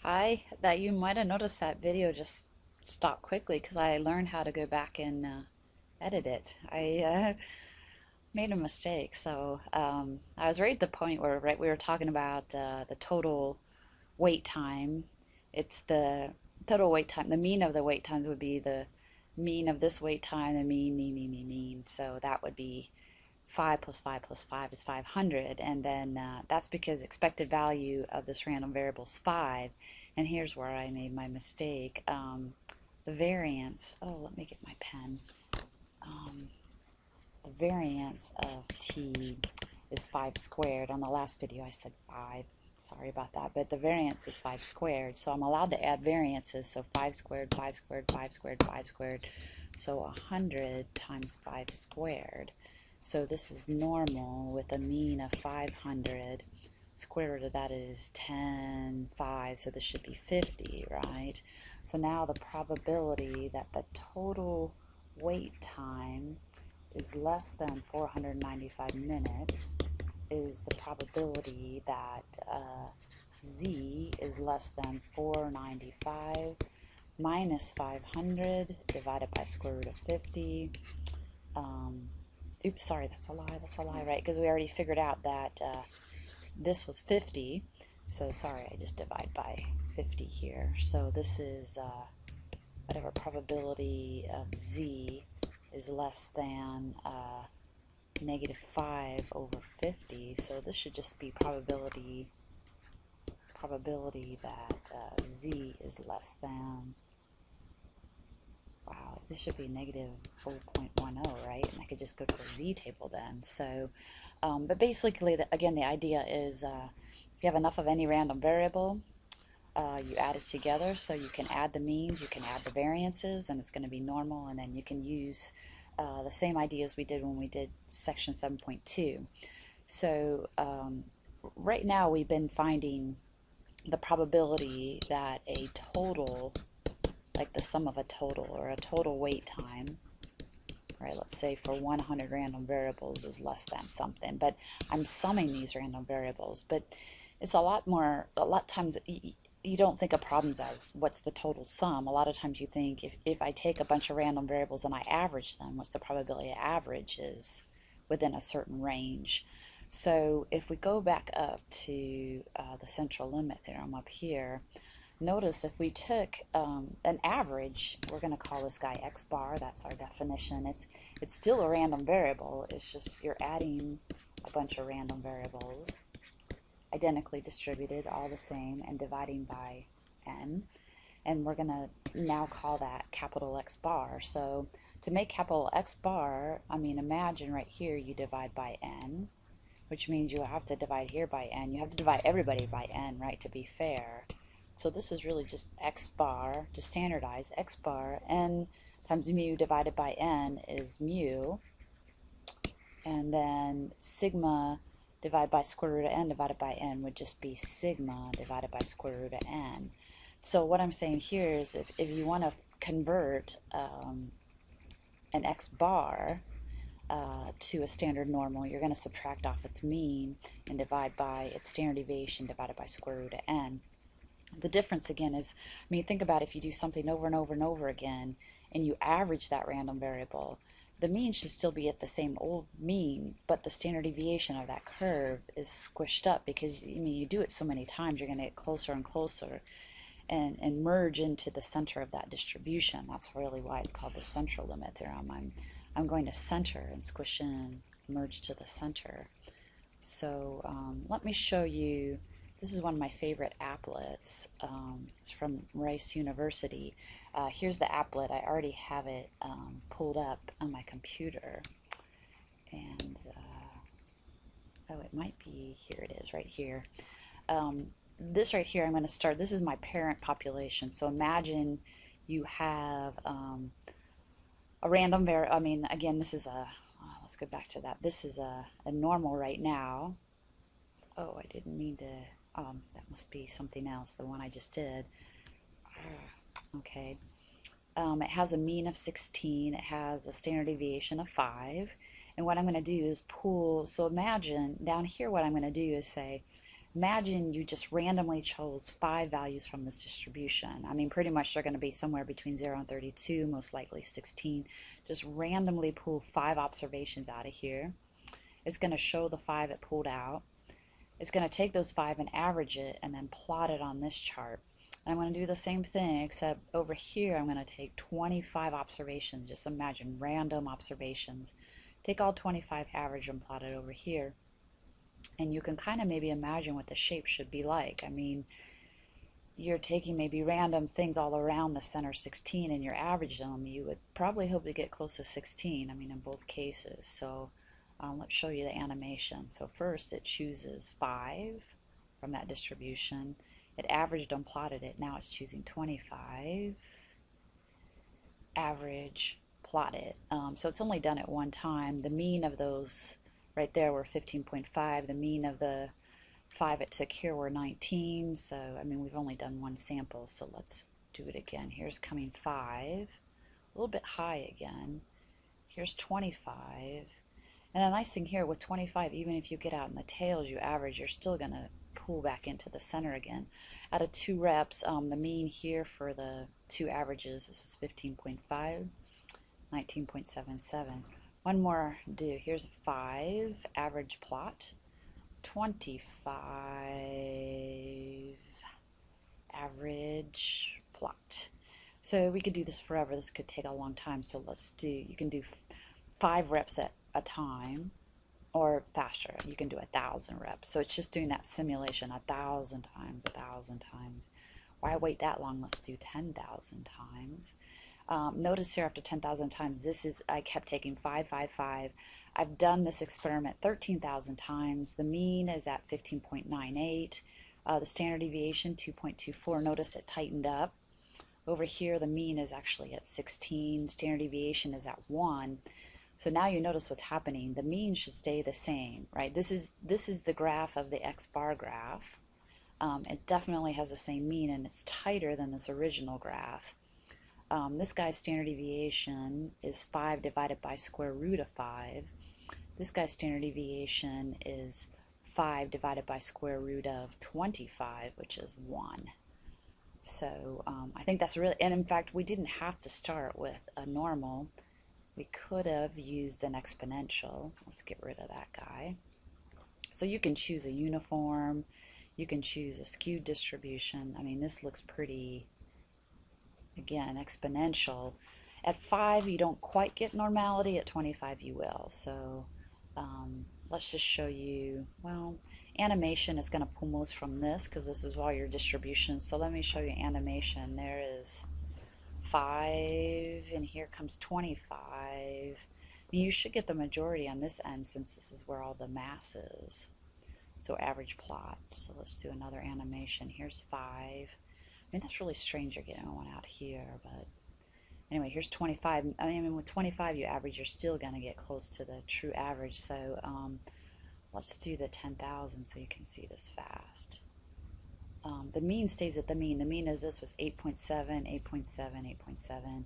That you might have noticed that video just stopped quickly because I learned how to go back and edit it. I made a mistake. I was right at the point where we were talking about the total wait time. It's the total wait time. The mean of the wait times would be the mean of this wait time, the mean. So that would be 5 plus 5 plus 5 is 500, and then that's because expected value of this random variable is 5. And here's where I made my mistake. The variance, let me get my pen. Um, the variance of t is 5 squared. On the last video I said 5. Sorry about that, but the variance is 5 squared. So I'm allowed to add variances. So 5 squared, 5 squared, 5 squared, 5 squared. So 100 times 5 squared. So this is normal with a mean of 500. Square root of that is 10, 5, so this should be 50, right? So now the probability that the total wait time is less than 495 minutes is the probability that z is less than 495 minus 500 divided by square root of 50. Oops, sorry, that's a lie, right? Because we already figured out that this was 50. So sorry, I just divide by 50 here. So this is whatever probability of z is less than negative 5 over 50. So this should just be probability that z is less than, wow, this should be negative 0.10, right? And I could just go to the z table then. So, but basically, again, the idea is if you have enough of any random variable, you add it together. So you can add the means, you can add the variances, and it's going to be normal. And then you can use the same ideas we did when we did section 7.2. So right now we've been finding the probability that a total, like the sum of a total or a total wait time, right, let's say for 100 random variables is less than something, but I'm summing these random variables. But it's a lot times you don't think of problems as what's the total sum. A lot of times you think if I take a bunch of random variables and I average them, what's the probability of average is within a certain range. So if we go back up to the central limit theorem up here, notice if we took an average, we're going to call this guy Xbar, that's our definition. It's still a random variable, it's just you're adding a bunch of random variables, identically distributed, all the same, and dividing by n. And we're going to now call that capital X bar. So to make capital X bar, I mean, imagine right here you divide by n, which means you have to divide here by n. You have to divide everybody by n, right, to be fair. So this is really just X bar, to standardize. X bar, n times mu divided by n is mu. And then sigma divided by square root of n divided by n would just be sigma divided by square root of n. So what I'm saying here is if you want to convert an X bar to a standard normal, you're going to subtract off its mean and divide by its standard deviation divided by square root of n. The difference again is, I mean, think about if you do something over and over and over again and you average that random variable, the mean should still be at the same old mean, but the standard deviation of that curve is squished up because, I mean, you do it so many times, you're going to get closer and closer and merge into the center of that distribution. That's really why it's called the central limit theorem. I'm going to center and squish in, merge to the center. So let me show you. This is one of my favorite applets. It's from Rice University. Here's the applet. I already have it pulled up on my computer. And, oh, it might be, here it is, right here. This right here, I'm going to start, this is my parent population. So imagine you have a random I mean, again, this is a, let's go back to that. This is a normal right now. Oh, I didn't mean to, that must be something else, the one I just did. Okay. It has a mean of 16, it has a standard deviation of 5, and what I'm going to do is pull, so imagine down here what I'm going to do is say imagine you just randomly chose 5 values from this distribution. I mean, pretty much they're going to be somewhere between 0 and 32, most likely 16. Just randomly pull 5 observations out of here. It's going to show the 5 it pulled out. It's going to take those 5 and average it and then plot it on this chart. And I'm going to do the same thing, except over here I'm going to take 25 observations. Just imagine random observations. Take all 25, average, and plot it over here. And you can kind of maybe imagine what the shape should be like. I mean, you're taking maybe random things all around the center 16 and you're averaging them. You would probably hope to get close to 16, I mean, in both cases. So let's show you the animation. So first it chooses 5 from that distribution. It averaged and plotted it. Now it's choosing 25. Average, plot it. So it's only done it one time. The mean of those right there were 15.5. The mean of the 5 it took here were 19. So, I mean, we've only done one sample. So let's do it again. Here's coming 5. A little bit high again. Here's 25. And the nice thing here with 25, even if you get out in the tails, you average, you're still going to pull back into the center again. Out of 2 reps, the mean here for the 2 averages, this is 15.5, 19.77. One more do. Here's a 5, average plot, 25, average plot. So we could do this forever. This could take a long time. So let's do, you can do 5 reps at a time, or faster. You can do 1,000 reps. So it's just doing that simulation 1,000 times, 1,000 times. Why wait that long? Let's do 10,000 times. Notice here after 10,000 times, this is, I kept taking 5, 5, 5. I've done this experiment 13,000 times. The mean is at 15.98. The standard deviation 2.24. Notice it tightened up. Over here the mean is actually at 16. Standard deviation is at 1. So now you notice what's happening. The mean should stay the same, right? This is the graph of the Xbar graph. It definitely has the same mean, and it's tighter than this original graph. This guy's standard deviation is 5 divided by square root of 5. This guy's standard deviation is 5 divided by square root of 25, which is 1. So I think that's really, and in fact, we didn't have to start with a normal. We could have used an exponential. Let's get rid of that guy. So you can choose a uniform. You can choose a skewed distribution. I mean, this looks pretty, again, exponential. At 5, you don't quite get normality. At 25, you will. So let's just show you, well, animation is going to pull most from this because this is all your distributions. So let me show you animation. There is 5, and here comes 25. You should get the majority on this end since this is where all the mass is. So average plot. So let's do another animation. Here's 5. I mean, that's really strange you're getting one out here, but anyway, here's 25. I mean, with 25 you average, you're still going to get close to the true average. So let's do the 10,000 so you can see this fast. The mean stays at the mean. The mean is this was 8.7, 8.7,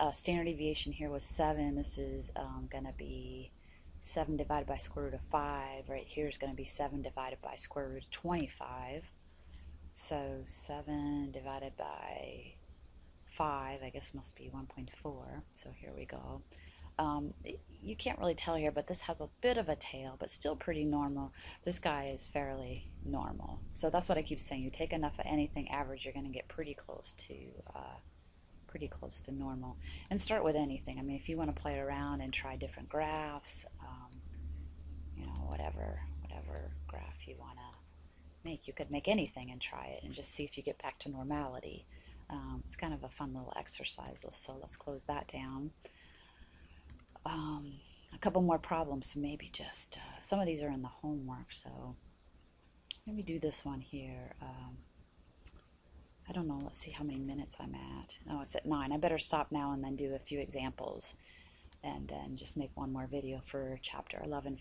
8.7. Standard deviation here was 7. This is going to be 7 divided by square root of 5. Right here is going to be 7 divided by square root of 25. So 7 divided by 5, I guess must be 1.4. So here we go. You can't really tell here, but this has a bit of a tail, but still pretty normal. This guy is fairly normal. So that's what I keep saying. You take enough of anything average, you're going to get pretty close to normal. And start with anything. I mean, if you want to play around and try different graphs, you know, whatever graph you want to make, you could make anything and try it and just see if you get back to normality. It's kind of a fun little exercise. So let's close that down. A couple more problems, so maybe just some of these are in the homework, so maybe do this one here. I don't know, let's see how many minutes I'm at. Oh, it's at 9. I better stop now and then do a few examples and then just make one more video for chapter 11.5.